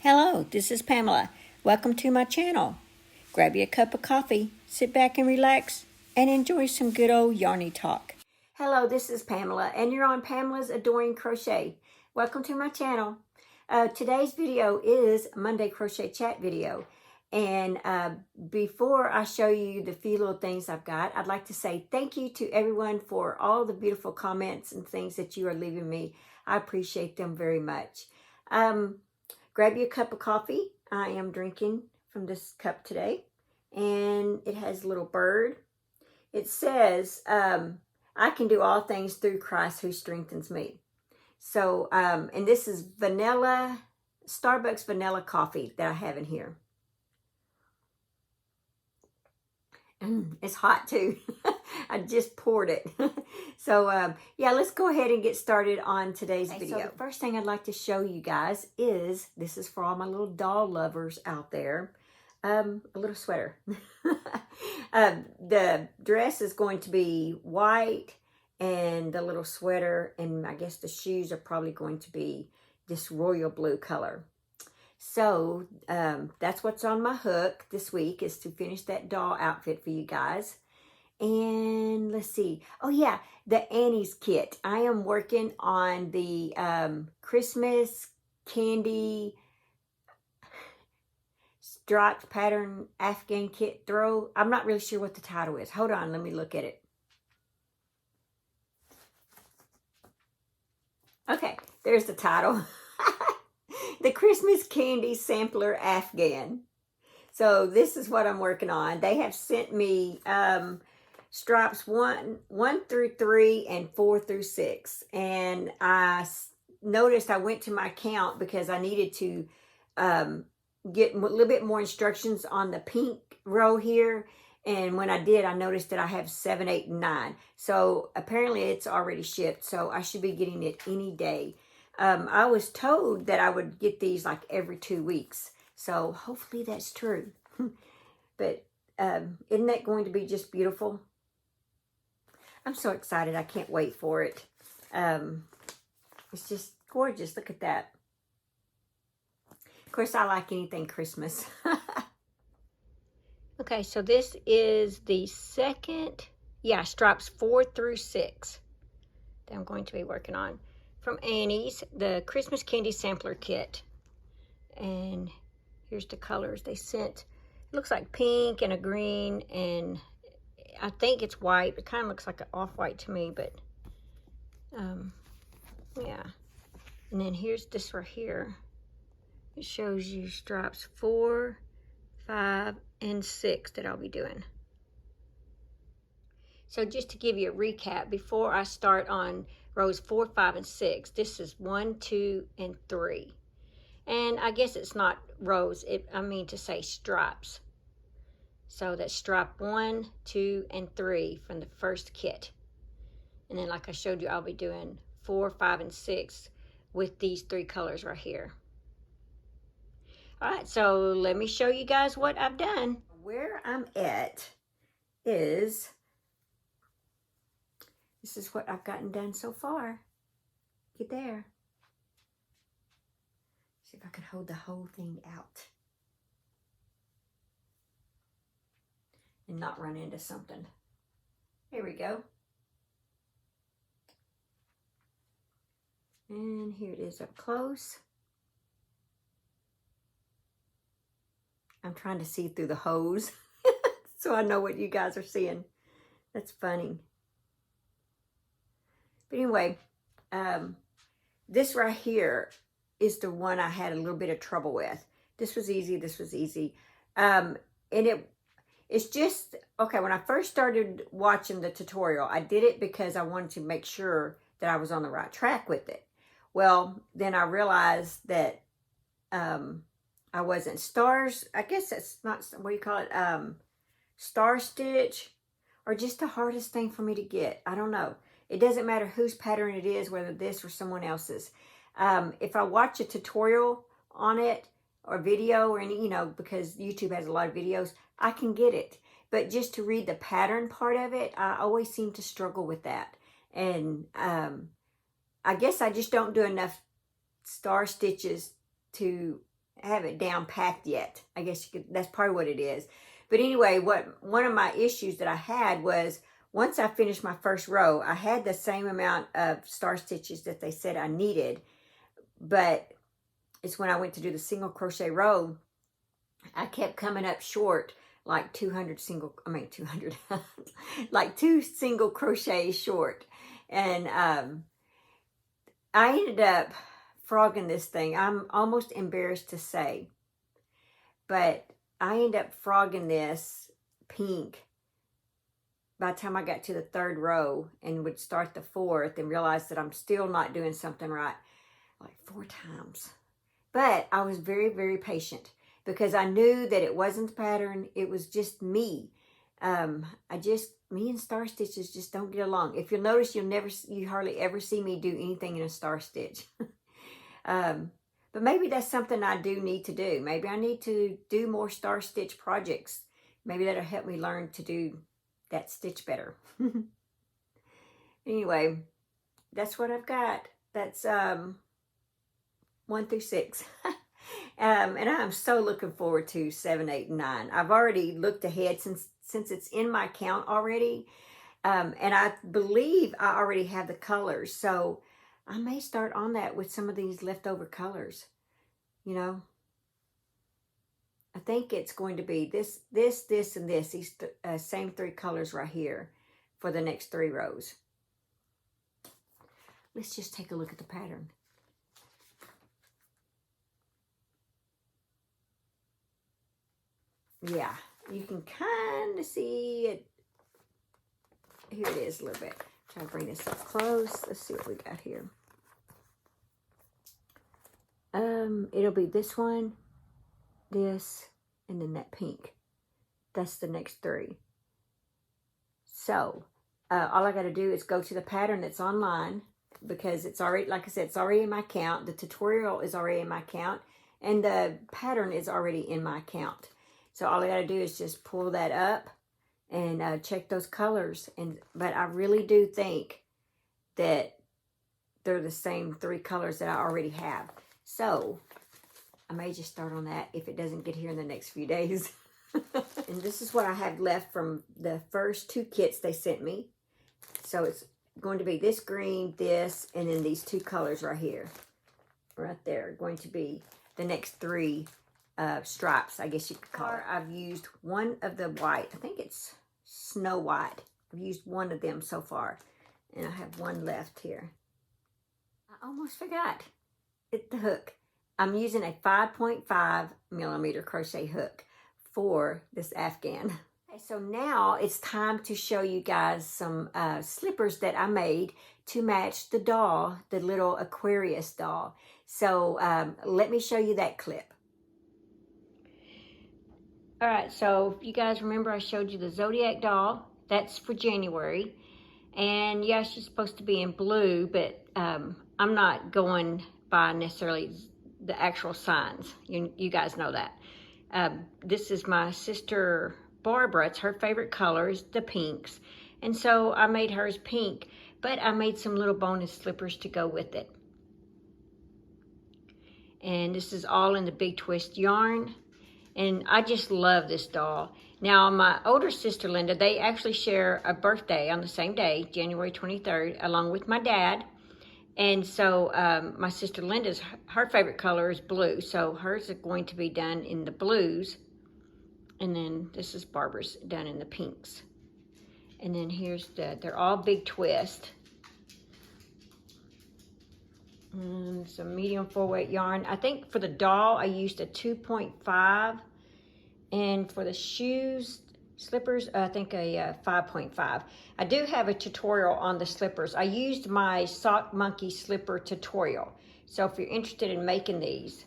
Hello, this is Pamela. Welcome to my channel. Grab you a cup of coffee, sit back and relax, and enjoy some good old yarny talk. Hello, this is Pamela, and you're on Pamela's Adoring Crochet. Welcome to my channel. Today's video is Monday Crochet Chat video. And before I show you the few little things I've got, I'd like to say thank you to everyone for all the beautiful comments and things that you are leaving me. I appreciate them very much. Grab you a cup of coffee. I am drinking from this cup today. And it has a little bird. It says, I can do all things through Christ who strengthens me. So, and this is vanilla, Starbucks vanilla coffee that I have in here. It's hot too. I just poured it. So yeah, let's go ahead and get started on today's video. So the first thing I'd like to show you guys is, this is for all my little doll lovers out there, a little sweater. The dress is going to be white, and the little sweater, and I guess the shoes are probably going to be this royal blue color. So that's what's on my hook this week, is to finish that doll outfit for you guys. And let's see. Oh yeah, the Annie's kit. I am working on the Christmas candy striped pattern Afghan kit throw. I'm not really sure what the title is. Hold on, let me look at it. Okay, there's the title. The Christmas Candy Sampler Afghan. So this is what I'm working on. They have sent me stripes 1 through 3 and 4 through 6. And I noticed I went to my count because I needed to get a little bit more instructions on the pink row here. And when I did, I noticed that I have 7, 8, and 9. So apparently it's already shipped. So I should be getting it any day. I was told that I would get these like every 2 weeks. So hopefully that's true. But isn't that going to be just beautiful? I'm so excited. I can't wait for it. It's just gorgeous. Look at that. Of course, I like anything Christmas. Okay, so this is the second, stripes 4 through 6 that I'm going to be working on. From Annie's, the Christmas Candy Sampler Kit. And here's the colors they sent. It looks like pink and a green, and I think it's white. It kind of looks like an off-white to me, but yeah. And then here's this right here. It shows you stripes 4, 5, and 6 that I'll be doing. So just to give you a recap, before I start on rows 4, 5, and 6, this is 1, 2, and 3. And I guess it's not rows, I mean to say stripes. So that's stripe 1, 2, and 3 from the first kit. And then like I showed you, I'll be doing 4, 5, and 6 with these 3 colors right here. All right, so let me show you guys what I've done. Where I'm at is, this is what I've gotten done so far. Get there. See if I can hold the whole thing out and not run into something. Here we go. And here it is up close. I'm trying to see through the hose so I know what you guys are seeing. That's funny. But anyway, this right here is the one I had a little bit of trouble with. This was easy. This was easy. And it's just, okay, when I first started watching the tutorial, I did it because I wanted to make sure that I was on the right track with it. Well, then I realized that I wasn't. Stars, I guess that's not, what do you call it? Star stitch, or just the hardest thing for me to get. I don't know. It doesn't matter whose pattern it is, whether this or someone else's. If I watch a tutorial on it or video or any, because YouTube has a lot of videos, I can get it. But just to read the pattern part of it, I always seem to struggle with that. And I guess I just don't do enough star stitches to have it down packed yet. I guess you could, that's probably what it is. But anyway, one of my issues that I had was once I finished my first row, I had the same amount of star stitches that they said I needed, but it's when I went to do the single crochet row, I kept coming up short like 200 like 2 single crochets short. And I ended up frogging this thing. I'm almost embarrassed to say, but I ended up frogging this pink by the time I got to the 3rd row and would start the 4th and realize that I'm still not doing something right like 4 times. But I was very, very patient because I knew that it wasn't the pattern. It was just me. Me and star stitches just don't get along. If you'll notice, you hardly ever see me do anything in a star stitch. But maybe that's something I do need to do. Maybe I need to do more star stitch projects. Maybe that'll help me learn to do that stitch better. Anyway, that's what I've got. That's 1 through 6. And I'm so looking forward to 7, 8, and 9. I've already looked ahead since it's in my count already. And I believe I already have the colors. So I may start on that with some of these leftover colors. You know, I think it's going to be this, and this. These same 3 colors right here for the next 3 rows. Let's just take a look at the pattern. Yeah, you can kind of see it. Here it is a little bit. Try to bring this up close. Let's see what we got here. It'll be this one, this, and then that pink. That's the next 3. So, all I got to do is go to the pattern that's online because it's already, like I said, it's already in my count. The tutorial is already in my count, and the pattern is already in my count. So all I got to do is just pull that up and check those colors. But I really do think that they're the same 3 colors that I already have. So I may just start on that if it doesn't get here in the next few days. And this is what I have left from the first 2 kits they sent me. So it's going to be this green, this, and then these 2 colors right here. Right there are going to be the next 3 stripes, I guess you could call it. I've used one of the white. I think it's Snow White. I've used one of them so far. And I have one left here. I almost forgot. It's the hook. I'm using a 5.5 millimeter crochet hook for this Afghan. Okay, so now it's time to show you guys some slippers that I made to match the doll, the little Aquarius doll. So let me show you that clip. All right, so if you guys remember, I showed you the Zodiac doll. That's for January. And yeah, she's supposed to be in blue, but I'm not going by necessarily the actual signs. You guys know that. This is my sister Barbara. It's her favorite colors, the pinks. And so I made hers pink, but I made some little bonus slippers to go with it. And this is all in the Big Twist yarn. And I just love this doll. Now, my older sister, Linda, they actually share a birthday on the same day, January 23rd, along with my dad. And so my sister Linda's, her favorite color is blue. So hers is going to be done in the blues. And then this is Barbara's done in the pinks. And then here's they're all Big Twist. Some medium 4-weight yarn. I think for the doll, I used a 2.5. And for the shoes, slippers, I think a 5.5. I do have a tutorial on the slippers. I used my Sock Monkey slipper tutorial. So if you're interested in making these,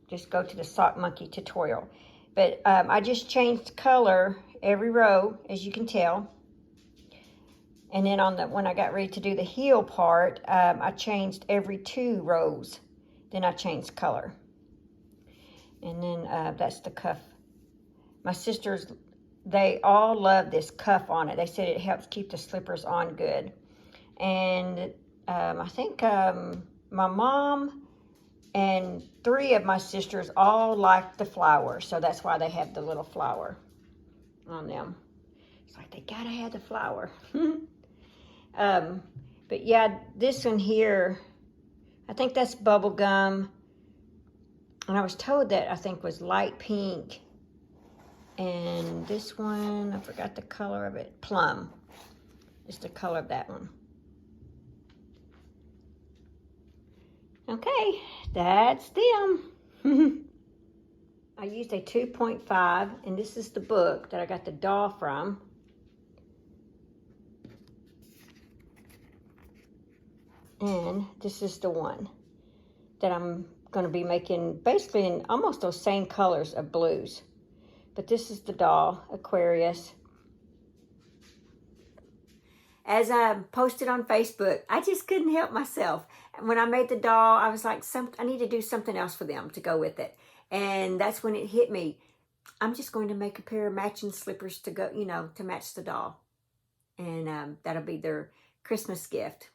just go to the Sock Monkey tutorial. But I just changed color every row, as you can tell. And then when I got ready to do the heel part, I changed every 2 rows. Then I changed color. And then that's the cuff. My sisters, they all love this cuff on it. They said it helps keep the slippers on good. And I think my mom And 3 of my sisters all like the flower, so that's why they have the little flower on them. It's like they gotta have the flower. But yeah, this one here, I think that's bubble gum. And I was told that I think was light pink. And this one, I forgot the color of it. Plum is the color of that one. Okay, that's them. I used a 2.5, and this is the book that I got the doll from. And this is the one that I'm going to be making basically in almost those same colors of blues. But this is the doll, Aquarius. As I posted on Facebook, I just couldn't help myself. When I made the doll, I was like, I need to do something else for them to go with it. And that's when it hit me. I'm just going to make a pair of matching slippers to go, you know, to match the doll. And that'll be their Christmas gift.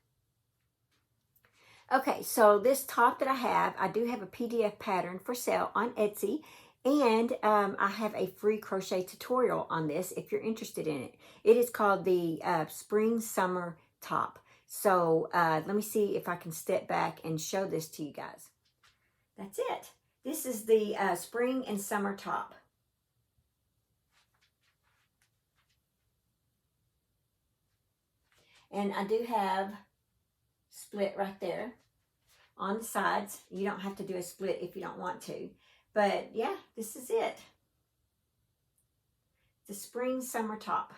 Okay, so this top that I do have a PDF pattern for sale on Etsy. And I have a free crochet tutorial on this if you're interested in it. It is called the Spring Summer Top. So let me see if I can step back and show this to you guys. That's it. This is the Spring and Summer Top. And I do have split right there on the sides. You don't have to do a split if you don't want to. But yeah, this is it. The Spring Summer Top.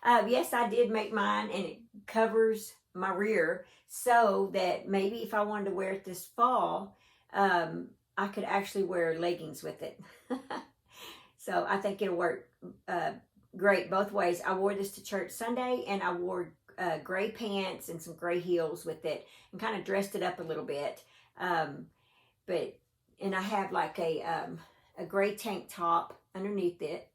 Yes, I did make mine, and it covers my rear so that maybe if I wanted to wear it this fall, I could actually wear leggings with it. So I think it'll work great both ways. I wore this to church Sunday, and I wore gray pants and some gray heels with it and kind of dressed it up a little bit. And I have like a gray tank top underneath it.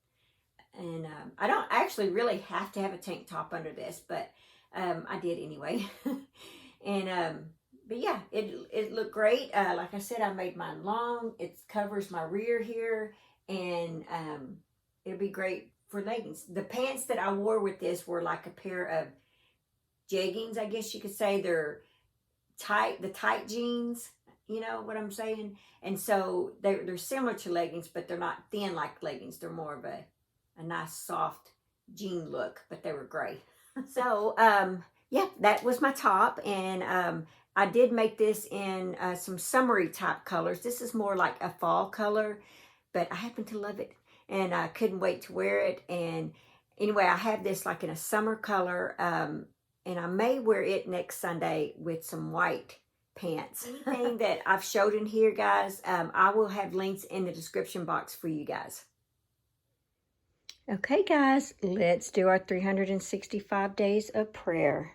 And I don't actually really have to have a tank top under this, but I did anyway. And but yeah, it looked great. Like I said, I made mine long. It covers my rear here, and it'll be great for leggings. The pants that I wore with this were like a pair of jeggings, I guess you could say. They're the tight jeans. You know what I'm saying? And so they're similar to leggings, but they're not thin like leggings. They're more of a nice soft jean look, but they were gray. So yeah, that was my top. And I did make this in some summery type colors. This is more like a fall color, but I happen to love it. And I couldn't wait to wear it. And anyway, I have this like in a summer color. And I may wear it next Sunday with some white pants. Anything that I've showed in here, guys, I will have links in the description box for you guys. Okay, guys, let's do our 365 days of prayer.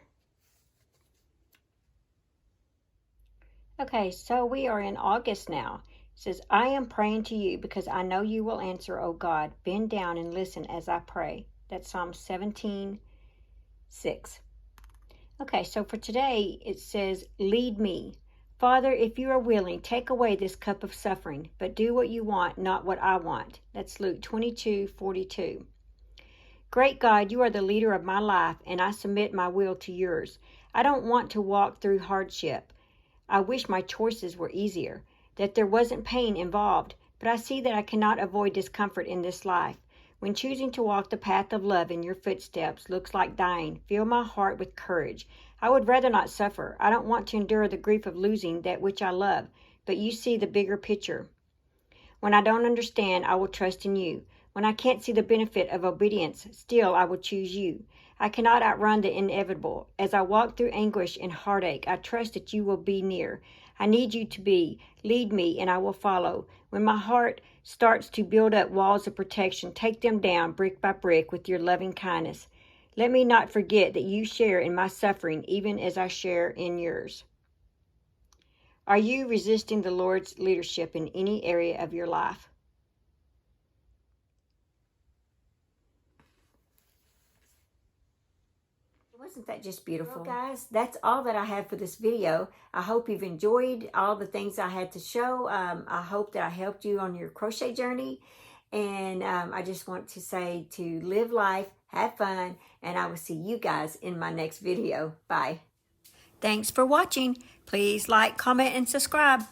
Okay, so we are in August now. It says, I am praying to you because I know you will answer, O God. Bend down and listen as I pray. That's Psalm 17:6. Okay, so for today, it says, lead me. Father, if you are willing, take away this cup of suffering, but do what you want, not what I want. That's Luke 22:42. Great God, you are the leader of my life, and I submit my will to yours. I don't want to walk through hardship. I wish my choices were easier, that there wasn't pain involved, but I see that I cannot avoid discomfort in this life. When choosing to walk the path of love in your footsteps looks like dying, fill my heart with courage. I would rather not suffer. I don't want to endure the grief of losing that which I love, but you see the bigger picture. When I don't understand, I will trust in you. When I can't see the benefit of obedience, still I will choose you. I cannot outrun the inevitable. As I walk through anguish and heartache, I trust that you will be near. I need you to be. Lead me and I will follow. When my heart starts to build up walls of protection, take them down brick by brick with your loving kindness. Let me not forget that you share in my suffering even as I share in yours. Are you resisting the Lord's leadership in any area of your life? Wasn't that just beautiful? Well, guys, that's all that I have for this video. I hope you've enjoyed all the things I had to show. I hope that I helped you on your crochet journey. And I just want to say to live life, have fun, and I will see you guys in my next video. Bye. Thanks for watching. Please like, comment, and subscribe.